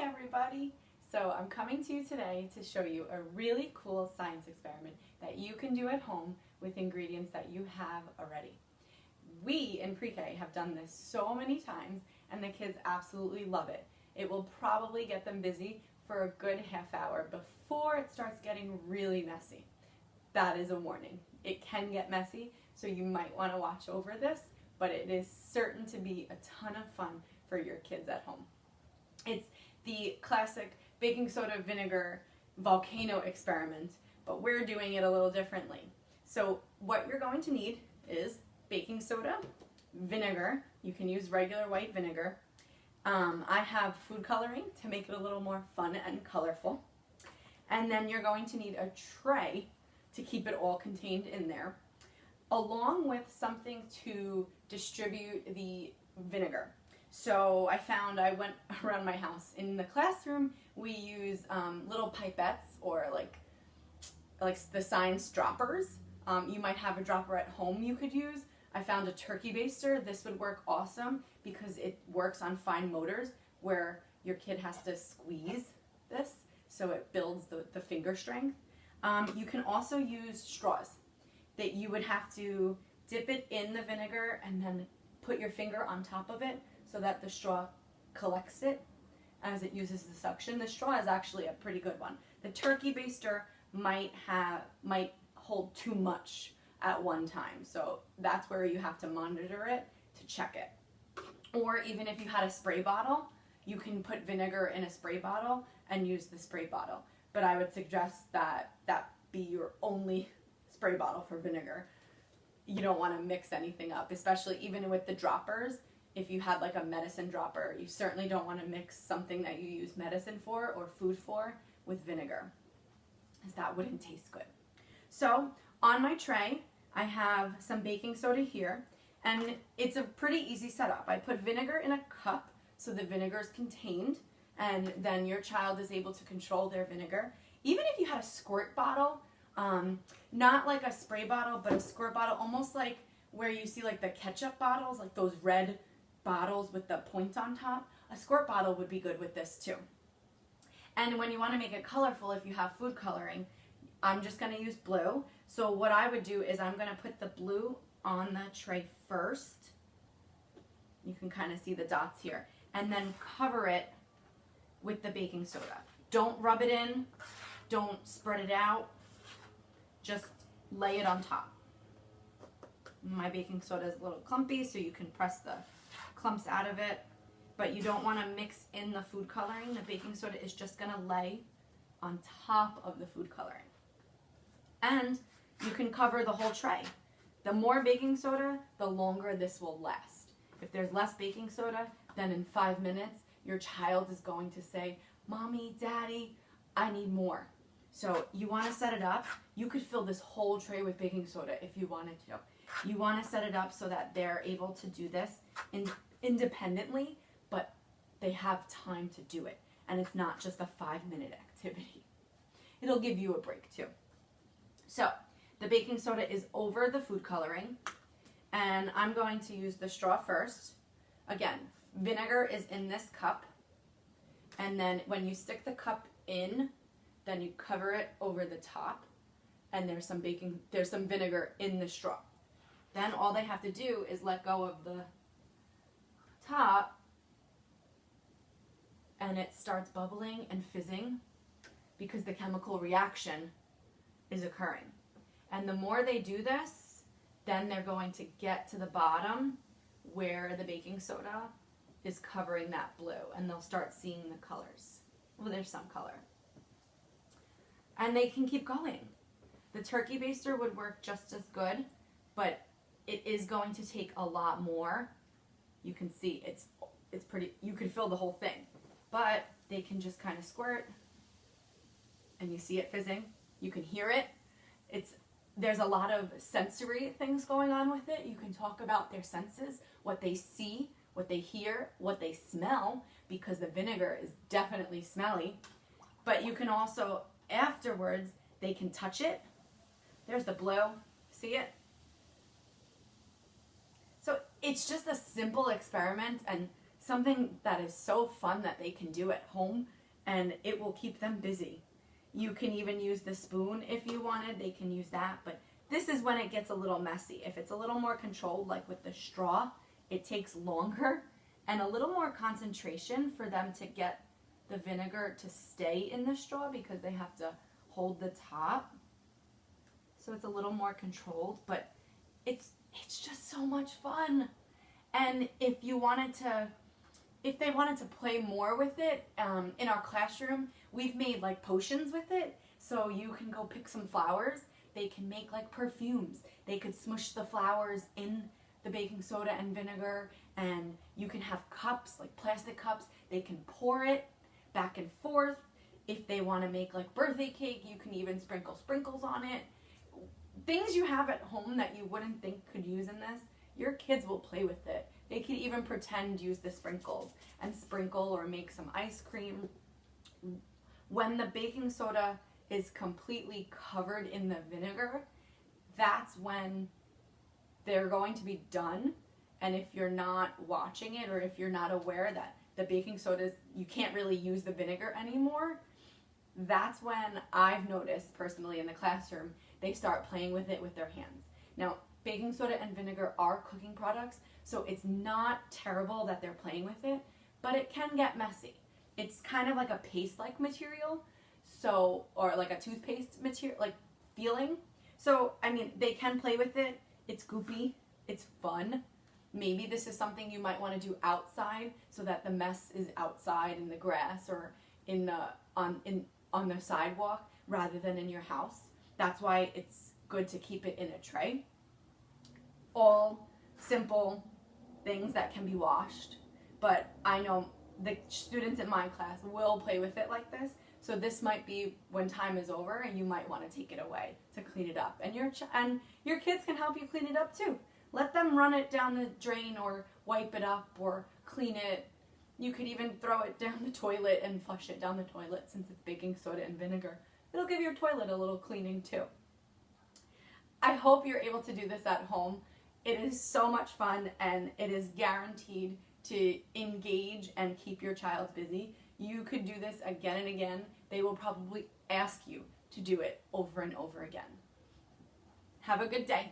everybody! So I'm coming to you today to show you a really cool science experiment that you can do at home with ingredients that you have already. We in pre-K have done this so many times and the kids absolutely love it. It will probably get them busy for a good half hour before it starts getting really messy. That is a warning. It can get messy, so you might want to watch over this, but it is certain to be a ton of fun for your kids at home. It's the classic baking soda vinegar volcano experiment, but we're doing it a little differently. So what you're going to need is baking soda, vinegar. You can use regular white vinegar. I have food coloring to make it a little more fun and colorful. And then you're going to need a tray to keep it all contained in there, along with something to distribute the vinegar. So I went around my house. In the classroom, we use little pipettes or like the science droppers. You might have a dropper at home you could use. I found a turkey baster. This would work awesome because it works on fine motors where your kid has to squeeze this, so it builds the finger strength. You can also use straws that you would have to dip it in the vinegar and then put your finger on top of it so that the straw collects it as it uses the suction. The straw is actually a pretty good one. The turkey baster might hold too much at one time, so that's where you have to monitor it to check it. Or even if you had a spray bottle, you can put vinegar in a spray bottle and use the spray bottle. But I would suggest that be your only spray bottle for vinegar. You don't want to mix anything up, especially even with the droppers. If you had like a medicine dropper, you certainly don't want to mix something that you use medicine for or food for with vinegar, because that wouldn't taste good. So on my tray, I have some baking soda here, and it's a pretty easy setup. I put vinegar in a cup so the vinegar is contained, and then your child is able to control their vinegar. Even if you had a squirt bottle, not like a spray bottle, but a squirt bottle, almost like where you see like the ketchup bottles, like those red bottles with the point on top, a squirt bottle would be good with this too. And when you want to make it colorful, if you have food coloring, I'm just going to use blue. So what I would do is I'm going to put the blue on the tray first. You can kind of see the dots here. And then cover it with the baking soda. Don't rub it in. Don't spread it out. Just lay it on top. My baking soda is a little clumpy, so you can press the clumps out of it. But you don't want to mix in the food coloring. The baking soda is just going to lay on top of the food coloring. And you can cover the whole tray. The more baking soda, the longer this will last. If there's less baking soda, then in 5 minutes, your child is going to say, "Mommy, Daddy, I need more." So you want to set it up. You could fill this whole tray with baking soda if you wanted to. You want to set it up so that they're able to do this independently, but they have time to do it. And it's not just a 5-minute activity. It'll give you a break too. So the baking soda is over the food coloring, and I'm going to use the straw first. Again, vinegar is in this cup, and then when you stick the cup in, then you cover it over the top, and there's some vinegar in the straw. Then all they have to do is let go of the top, and it starts bubbling and fizzing because the chemical reaction is occurring. And the more they do this, then they're going to get to the bottom where the baking soda is covering that blue, and they'll start seeing the colors. Well, there's some color. And they can keep going. The turkey baster would work just as good, but it is going to take a lot more. You can see it's pretty, you could fill the whole thing, but they can just kind of squirt, and you see it fizzing. You can hear it. There's a lot of sensory things going on with it. You can talk about their senses, what they see, what they hear, what they smell, because the vinegar is definitely smelly. But you can also, afterwards, they can touch it. There's the blue. See it? So it's just a simple experiment and something that is so fun that they can do at home and it will keep them busy. You can even use the spoon if you wanted, they can use that, but this is when it gets a little messy. If it's a little more controlled, like with the straw, it takes longer and a little more concentration for them to get the vinegar to stay in the straw because they have to hold the top. So it's a little more controlled, but it's just so much fun. And if they wanted to play more with it, in our classroom, we've made like potions with it. So you can go pick some flowers. They can make like perfumes. They could smush the flowers in the baking soda and vinegar, and you can have cups, like plastic cups. They can pour it back and forth. If they want to make like birthday cake, you can even sprinkle sprinkles on it. Things you have at home that you wouldn't think could use in this, your kids will play with it. They could even pretend use the sprinkles and sprinkle or make some ice cream. When the baking soda is completely covered in the vinegar, that's when they're going to be done. And if you're not watching it, or if you're not aware that the baking soda, you can't really use the vinegar anymore, that's when I've noticed personally in the classroom, they start playing with it with their hands. Now, baking soda and vinegar are cooking products, so it's not terrible that they're playing with it, but it can get messy. It's kind of like a paste-like material, so, or like a toothpaste material, like feeling. So, I mean, they can play with it. It's goopy. It's fun. Maybe this is something you might want to do outside so that the mess is outside in the grass or in the on the sidewalk rather than in your house. That's why it's good to keep it in a tray. All simple things that can be washed, but I know the students in my class will play with it like this. So this might be when time is over and you might want to take it away to clean it up. And your kids can help you clean it up too. Let them run it down the drain or wipe it up or clean it. You could even throw it down the toilet and flush it down the toilet since it's baking soda and vinegar. It'll give your toilet a little cleaning too. I hope you're able to do this at home. It is so much fun and it is guaranteed to engage and keep your child busy. You could do this again and again. They will probably ask you to do it over and over again. Have a good day.